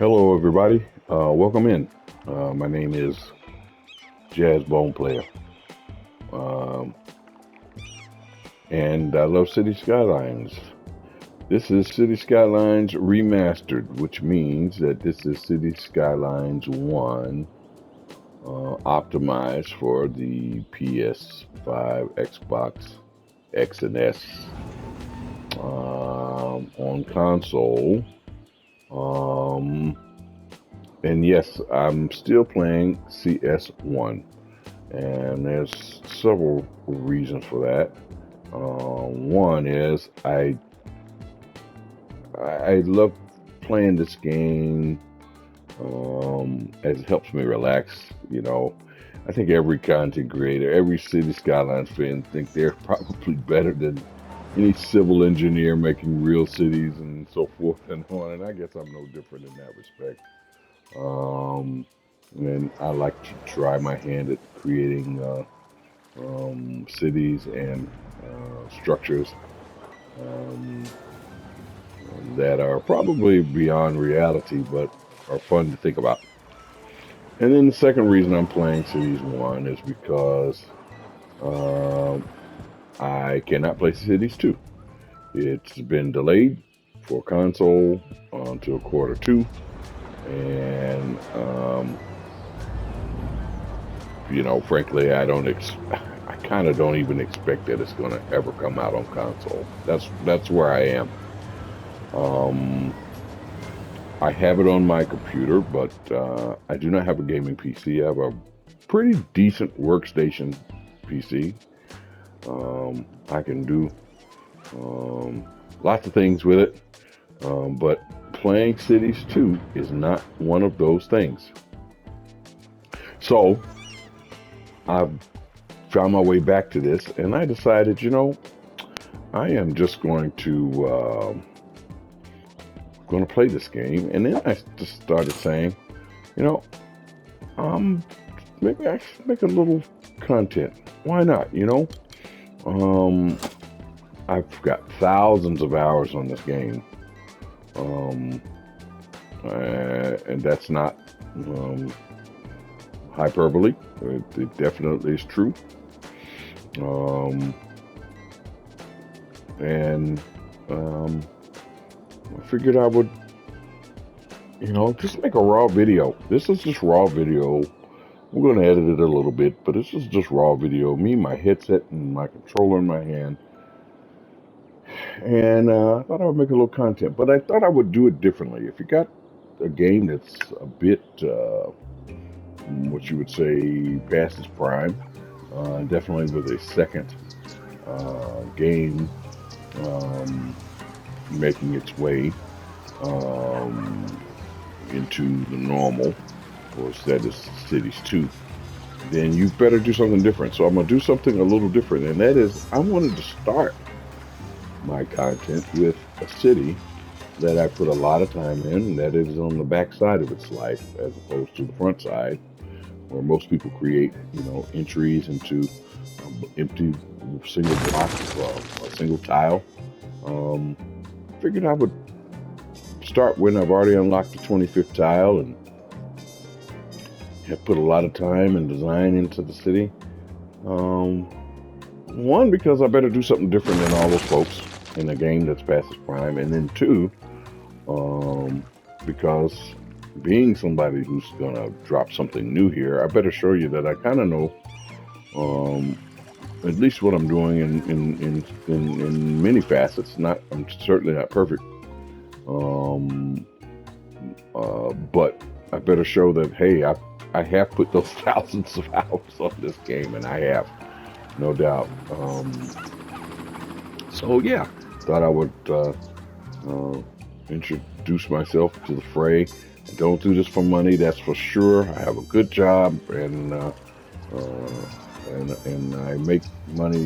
Hello, everybody. Welcome in. My name is Jazz Bone Player, um, and I love City Skylines. This is City Skylines Remastered, which means that this is City Skylines 1 optimized for the PS5, Xbox X and S on console. Um, and yes, I'm still playing CS1. And there's several reasons for that. One is I love playing this game as it helps me relax. I think every content creator, every City Skylines fan, think they're probably better than any civil engineer making real cities and so forth and on. And I guess I'm no different in that respect. And I like to try my hand at creating cities and structures um, that are probably beyond reality, but are fun to think about. And then the second reason I'm playing Cities 1 is because I cannot play Cities 2. It's been delayed for console until quarter 2. And, frankly, I kind of don't even expect that it's going to ever come out on console. That's where I am. I have it on my computer, but I do not have a gaming PC. I have a pretty decent workstation PC. I can do lots of things with it, but playing Cities 2 is not one of those things. So I've found my way back to this, and I decided, I am just going to play this game. And then I just started saying, maybe I should make a little content. Why not? I've got thousands of hours on this game, and that's not hyperbole. It definitely is true. And I figured I would, just make a raw video. This is just raw video. I'm going to edit it a little bit, but this is just raw video. Me, my headset, and my controller in my hand. And I thought I would make a little content, but I thought I would do it differently. If you got a game that's a bit, what you would say, past its prime, definitely with a second game making its way into the normal, of course, that is Cities 2, then you better do something different. So I'm going to do something a little different, and that is I wanted to start my content with a city that I put a lot of time in, that is on the back side of its life as opposed to the front side, where most people create, entries into empty single blocks or a single tile. Figured I would start when I've already unlocked the 25th tile and have put a lot of time and design into the city. One, because I better do something different than all those folks in a game that's past its prime, and then two, because being somebody who's gonna drop something new here, I better show you that I kind of know at least what I'm doing in many facets. I'm certainly not perfect, but I better show that, hey, I have put those thousands of hours on this game, and I have, no doubt. So yeah, thought I would introduce myself to the fray. I don't do this for money, that's for sure. I have a good job, and I make money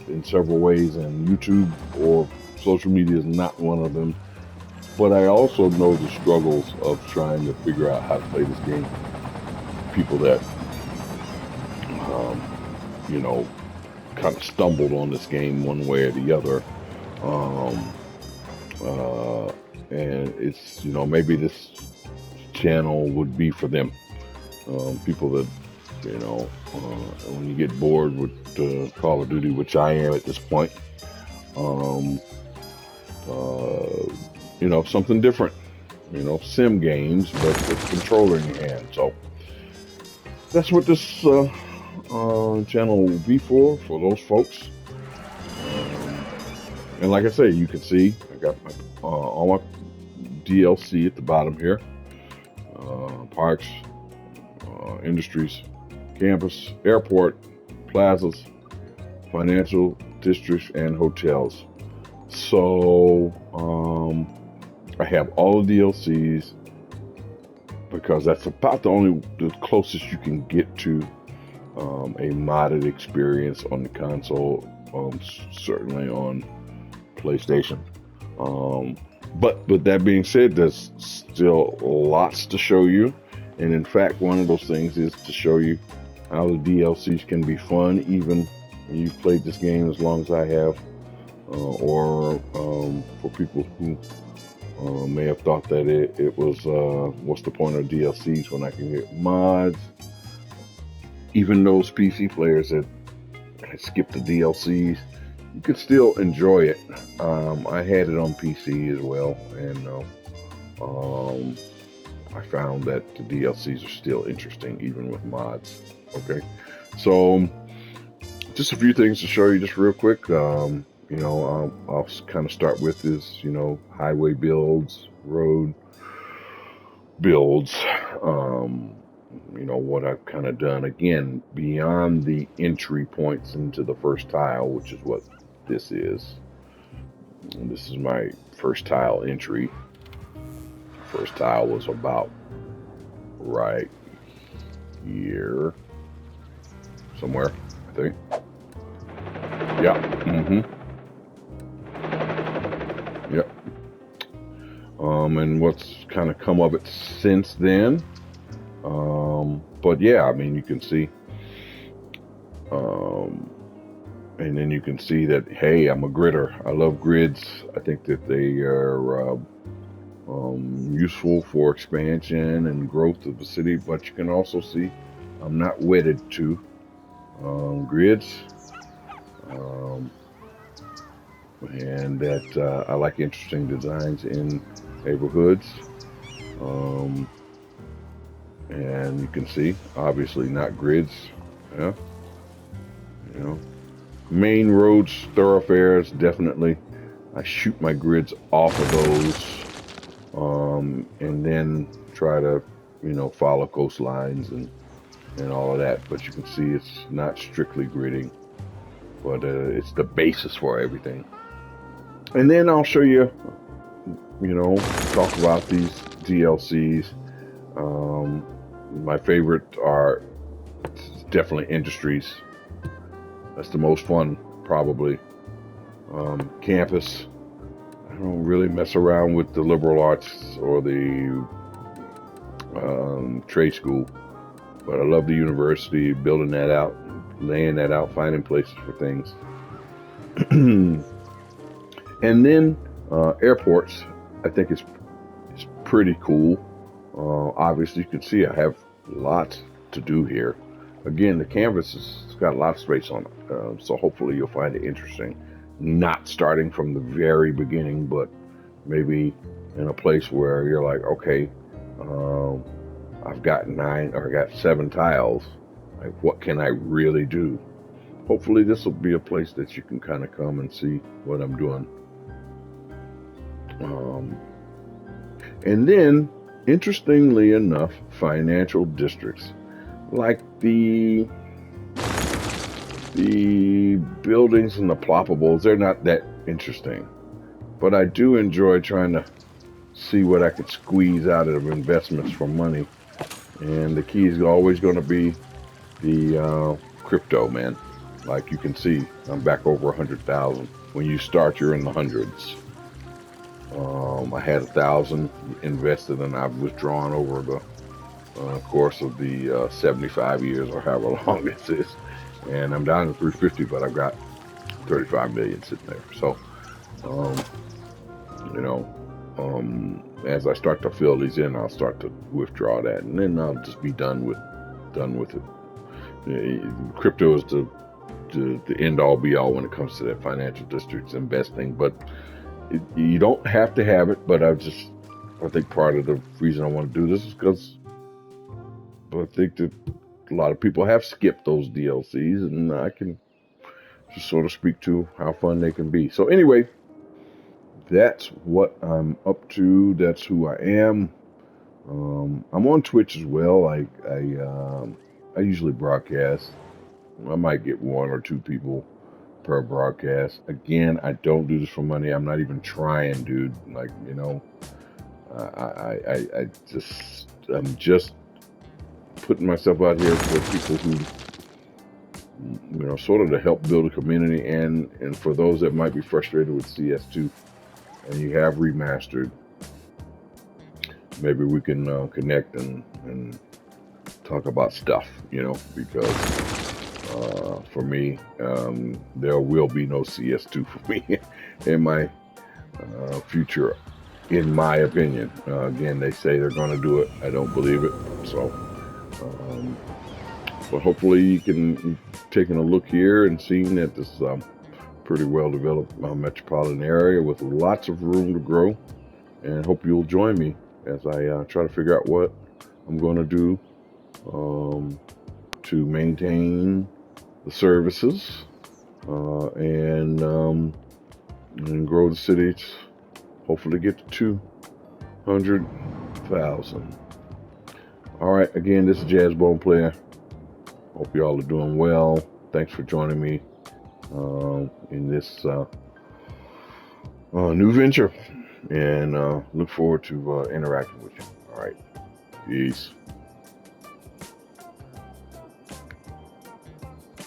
in several ways, and YouTube or social media is not one of them. But I also know the struggles of trying to figure out how to play this game. People that, kind of stumbled on this game one way or the other, and it's, maybe this channel would be for them. People that, when you get bored with Call of Duty, which I am at this point, um, something different. Sim games, but with controller in your hand. So that's what this channel will be for those folks. And like I say, you can see I got all my DLC at the bottom here. Parks, industries, campus, airport, plazas, financial districts, and hotels. So I have all the DLCs because that's about the closest you can get to a modded experience on the console. Certainly on PlayStation. But with that being said, there's still lots to show you. And in fact, one of those things is to show you how the DLCs can be fun, even when you've played this game as long as I have, or for people who may have thought that it was, what's the point of DLCs when I can get mods? Even those PC players that skip the DLCs, you could still enjoy it. I had it on PC as well, and I found that the DLCs are still interesting even with mods. Okay, so just a few things to show you just real quick. I'll kind of start with is highway builds, road builds. What I've kind of done, again, beyond the entry points into the first tile, which is what this is. And this is my first tile entry. First tile was about right here somewhere, I think. Yeah. Yep. And what's kind of come of it since then. But yeah, I mean, you can see, and then you can see that, hey, I'm a gridder. I love grids. I think that they are useful for expansion and growth of the city, but you can also see I'm not wedded to grids, and that I like interesting designs in neighborhoods. And you can see, obviously not grids. Yeah. Main roads, thoroughfares, definitely. I shoot my grids off of those, and then try to, follow coastlines and all of that. But you can see it's not strictly gridding, but it's the basis for everything. And then I'll show you, talk about these DLCs. My favorite are definitely industries. That's the most fun, probably. Campus. I don't really mess around with the liberal arts or the trade school, but I love the university, building that out, laying that out, finding places for things. And then airports, I think it's pretty cool. Obviously, you can see I have lots to do here. Again, the canvas has got a lot of space on it, so hopefully you'll find it interesting. Not starting from the very beginning, but maybe in a place where you're like, okay, I've got 7 tiles. Like, what can I really do? Hopefully this will be a place that you can kind of come and see what I'm doing. And then, interestingly enough, financial districts, like the buildings and the ploppables, they're not that interesting. But I do enjoy trying to see what I could squeeze out of investments for money. And the key is always going to be the crypto, man. Like you can see, I'm back over 100,000. When you start, you're in the hundreds. I had 1,000 invested, and I've withdrawn over the course of the 75 years or however long this is, and I'm down to 350, but I've got 35 million sitting there. So, as I start to fill these in, I'll start to withdraw that, and then I'll just be done with it. Crypto is the end all be all when it comes to that financial districts investing, but you don't have to have it. But I think part of the reason I want to do this is because I think that a lot of people have skipped those DLCs, and I can just sort of speak to how fun they can be. So anyway, that's what I'm up to. That's who I am. I'm on Twitch as well. I usually broadcast. I might get one or two people per broadcast. Again, I don't do this for money. I'm not even trying, dude. Like, I'm just putting myself out here for people who, sort of to help build a community, and for those that might be frustrated with CS2 and you have remastered, maybe we can connect and talk about stuff, because for me, there will be no CS2 for me in my future, in my opinion. Again, they say they're going to do it. I don't believe it. So, but hopefully you can taking a look here and seeing that this pretty well developed metropolitan area with lots of room to grow, and hope you'll join me as I try to figure out what I'm going to do to maintain the services and grow the city. Hopefully get to 200,000. All right, again, this is Jazzbone Player. Hope you all are doing well. Thanks for joining me in this new venture, and look forward to interacting with you. All right, peace.